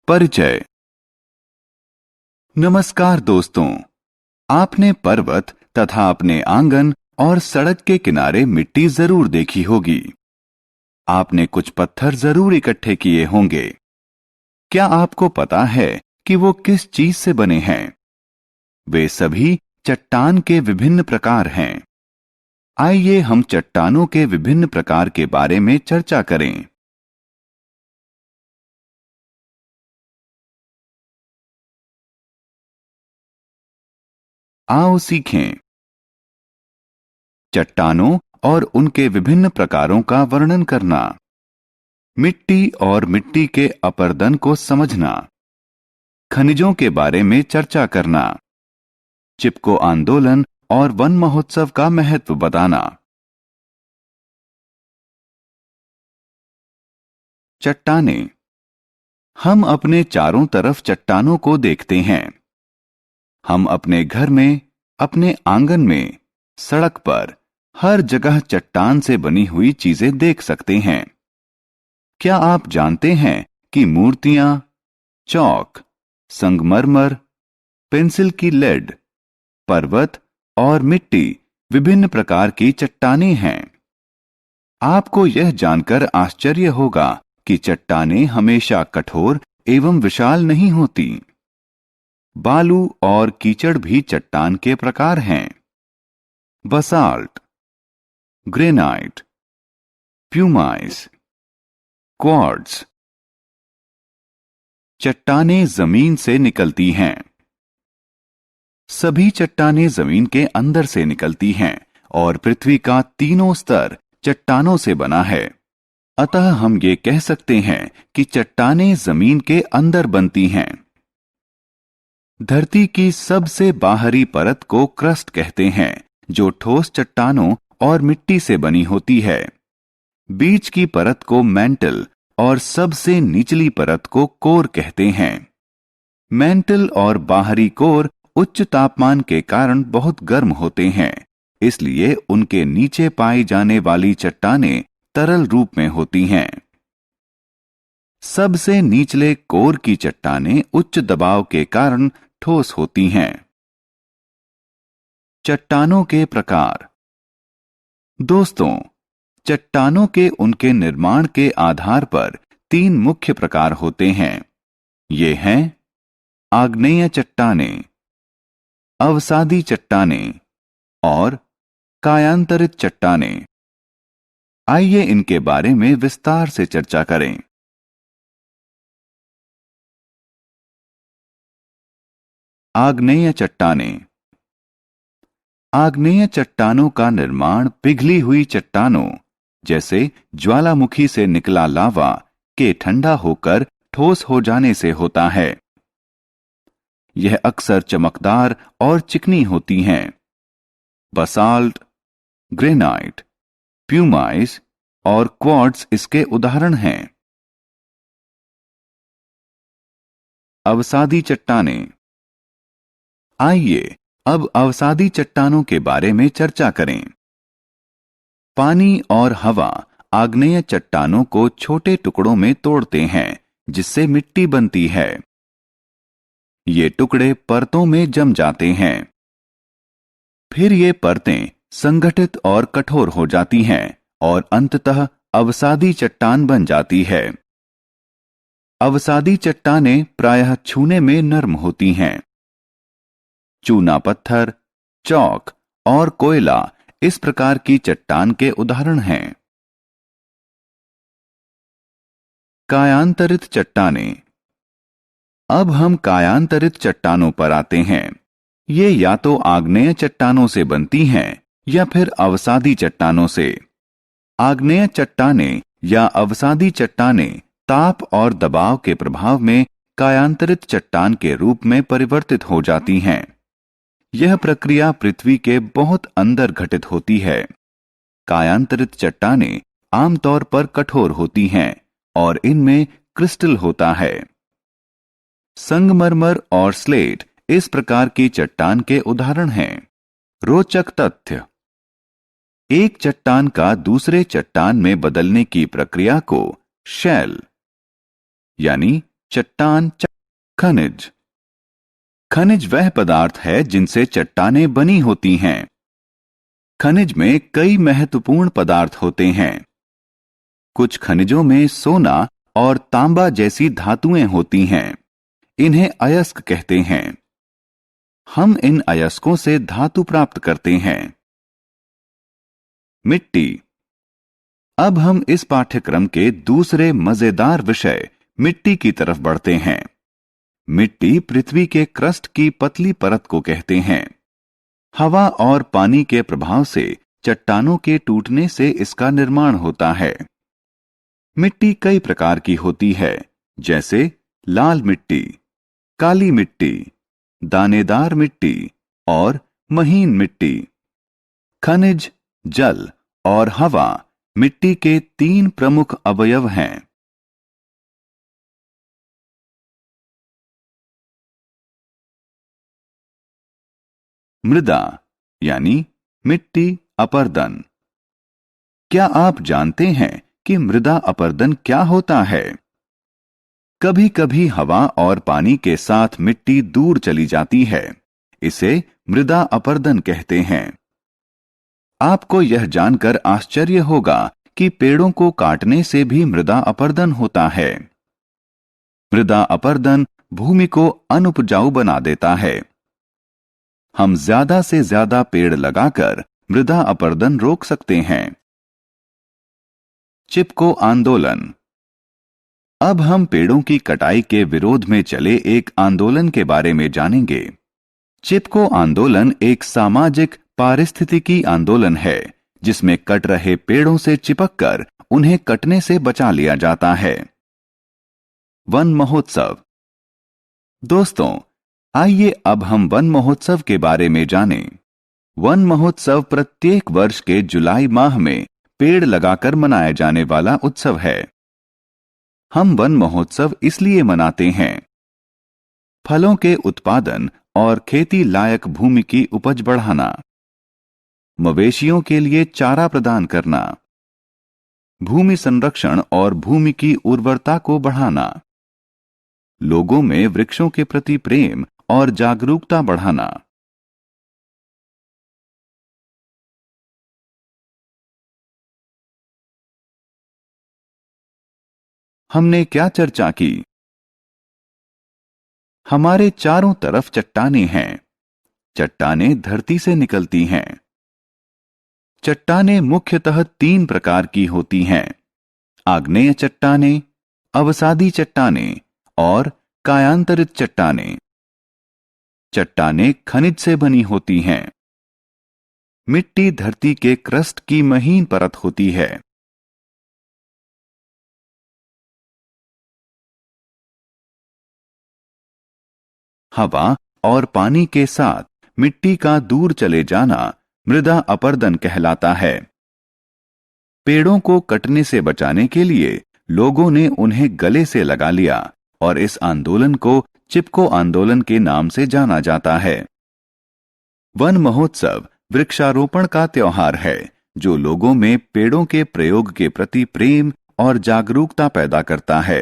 परिचय। नमस्कार दोस्तों, आपने पर्वत तथा अपने आंगन और सड़क के किनारे मिट्टी जरूर देखी होगी। आपने कुछ पत्थर जरूर इकट्ठे किए होंगे। क्या आपको पता है कि वो किस चीज से बने हैं? वे सभी चट्टान के विभिन्न प्रकार हैं। आइए हम चट्टानों के विभिन्न प्रकार के बारे में चर्चा करें। आओ सीखें। चट्टानों और उनके विभिन्न प्रकारों का वर्णन करना, मिट्टी और मिट्टी के अपरदन को समझना, खनिजों के बारे में चर्चा करना, चिपको आंदोलन और वन महोत्सव का महत्व बताना। चट्टानें। हम अपने चारों तरफ चट्टानों को देखते हैं। हम अपने घर में, अपने आंगन में, सड़क पर, हर जगह चट्टान से बनी हुई चीजें देख सकते हैं। क्या आप जानते हैं कि मूर्तियां, चौक, संगमरमर, पेंसिल की लेड, पर्वत और मिट्टी विभिन्न प्रकार की चट्टानें हैं? आपको यह जानकर आश्चर्य होगा कि चट्टानें हमेशा कठोर एवं विशाल नहीं होती। बालू और कीचड़ भी चट्टान के प्रकार हैं। Basalt, granite, pumice, quartz. चट्टानें जमीन से निकलती हैं। सभी चट्टानें जमीन के अंदर से निकलती हैं और पृथ्वी का तीनों स्तर चट्टानों से बना है। अतः हम ये कह सकते हैं कि चट्टानें जमीन के अंदर बनती हैं। धरती की सबसे बाहरी परत को क्रस्ट कहते हैं, जो ठोस चट्टानों और मिट्टी से बनी होती है। बीच की परत को मैंटल और सबसे निचली परत को कोर कहते हैं। मैंटल और बाहरी कोर उच्च तापमान के कारण बहुत गर्म होते हैं, इसलिए उनके नीचे पाई जाने वाली चट्टानें तरल रूप में होती हैं। सबसे निचले कोर की चट्टानें उच्च दबाव के कारण ठोस होती हैं। चट्टानों के प्रकार। दोस्तों, चट्टानों के उनके निर्माण के आधार पर तीन मुख्य प्रकार होते हैं। ये हैं आग्नेय चट्टानें, अवसादी चट्टानें और कायांतरित चट्टानें। आइए इनके बारे में विस्तार से चर्चा करें। आग्नेय चट्टानें। आग्नेय चट्टानों का निर्माण पिघली हुई चट्टानों, जैसे ज्वालामुखी से निकला लावा, के ठंडा होकर ठोस हो जाने से होता है। यह अक्सर चमकदार और चिकनी होती हैं। बसाल्ट, ग्रेनाइट, प्यूमाइस और क्वार्ट्ज इसके उदाहरण हैं। अवसादी चट्टानें। आइए अब अवसादी चट्टानों के बारे में चर्चा करें। पानी और हवा आग्नेय चट्टानों को छोटे टुकड़ों में तोड़ते हैं, जिससे मिट्टी बनती है। ये टुकड़े परतों में जम जाते हैं। फिर ये परतें संगठित और कठोर हो जाती हैं और अंततः अवसादी चट्टान बन जाती है। अवसादी चट्टानें प्रायः छूने में नर्म होती हैं। चूना पत्थर, चौक और कोयला इस प्रकार की चट्टान के उदाहरण हैं। कायांतरित चट्टानें। अब हम कायांतरित चट्टानों पर आते हैं। ये या तो आग्नेय चट्टानों से बनती हैं या फिर अवसादी चट्टानों से। आग्नेय चट्टानें या अवसादी चट्टानें ताप और दबाव के प्रभाव में कायांतरित चट्टान के रूप में परिवर्तित हो जाती हैं। यह प्रक्रिया पृथ्वी के बहुत अंदर घटित होती है। कायांतरित चट्टानें आमतौर पर कठोर होती हैं और इनमें क्रिस्टल होता है। संगमरमर और स्लेट इस प्रकार की चट्टान के उदाहरण हैं। रोचक तथ्य। एक चट्टान का दूसरे चट्टान में बदलने की प्रक्रिया को शेल यानी चट्टान, खनिज। खनिज वह पदार्थ है जिनसे चट्टानें बनी होती हैं। खनिज में कई महत्वपूर्ण पदार्थ होते हैं। कुछ खनिजों में सोना और तांबा जैसी धातुएं होती हैं। इन्हें अयस्क कहते हैं। हम इन अयस्कों से धातु प्राप्त करते हैं। मिट्टी। अब हम इस पाठ्यक्रम के दूसरे मजेदार विषय मिट्टी की तरफ बढ़ते हैं। मिट्टी पृथ्वी के क्रस्ट की पतली परत को कहते हैं। हवा और पानी के प्रभाव से चट्टानों के टूटने से इसका निर्माण होता है। मिट्टी कई प्रकार की होती है, जैसे लाल मिट्टी, काली मिट्टी, दानेदार मिट्टी और महीन मिट्टी। खनिज, जल और हवा मिट्टी के 3 प्रमुख अवयव हैं। मृदा यानी मिट्टी अपरदन। क्या आप जानते हैं कि मृदा अपरदन क्या होता है? कभी कभी हवा और पानी के साथ मिट्टी दूर चली जाती है। इसे मृदा अपरदन कहते हैं। आपको यह जानकर आश्चर्य होगा कि पेड़ों को काटने से भी मृदा अपरदन होता है। मृदा अपरदन भूमि को अनुपजाऊ बना देता है। हम ज्यादा से ज्यादा पेड़ लगाकर मृदा अपरदन रोक सकते हैं। चिपको आंदोलन। अब हम पेड़ों की कटाई के विरोध में चले एक आंदोलन के बारे में जानेंगे। चिपको आंदोलन एक सामाजिक पारिस्थितिकी आंदोलन है, जिसमें कट रहे पेड़ों से चिपककर उन्हें कटने से बचा लिया जाता है। वन महोत्सव। दोस्तों, आइए अब हम वन महोत्सव के बारे में जानें। वन महोत्सव प्रत्येक वर्ष के जुलाई माह में पेड़ लगाकर मनाया जाने वाला उत्सव है। हम वन महोत्सव इसलिए मनाते हैं। फलों के उत्पादन और खेती लायक भूमि की उपज बढ़ाना, मवेशियों के लिए चारा प्रदान करना, भूमि संरक्षण और भूमि की उर्वरता को बढ़ाना, लोगों में वृक्षों के प्रति प्रेम और जागरूकता बढ़ाना। हमने क्या चर्चा की? हमारे चारों तरफ चट्टानें हैं। चट्टानें धरती से निकलती हैं। चट्टानें मुख्यतः 3 प्रकार की होती हैं: आग्नेय चट्टानें, अवसादी चट्टानें और कायांतरित चट्टानें। चट्टानें खनिज से बनी होती हैं। मिट्टी धरती के क्रस्ट की महीन परत होती है। हवा और पानी के साथ मिट्टी का दूर चले जाना मृदा अपरदन कहलाता है। पेड़ों को कटने से बचाने के लिए लोगों ने उन्हें गले से लगा लिया और इस आंदोलन को चिपको आंदोलन के नाम से जाना जाता है। वन महोत्सव वृक्षारोपण का त्योहार है, जो लोगों में पेड़ों के प्रयोग के प्रति प्रेम और जागरूकता पैदा करता है।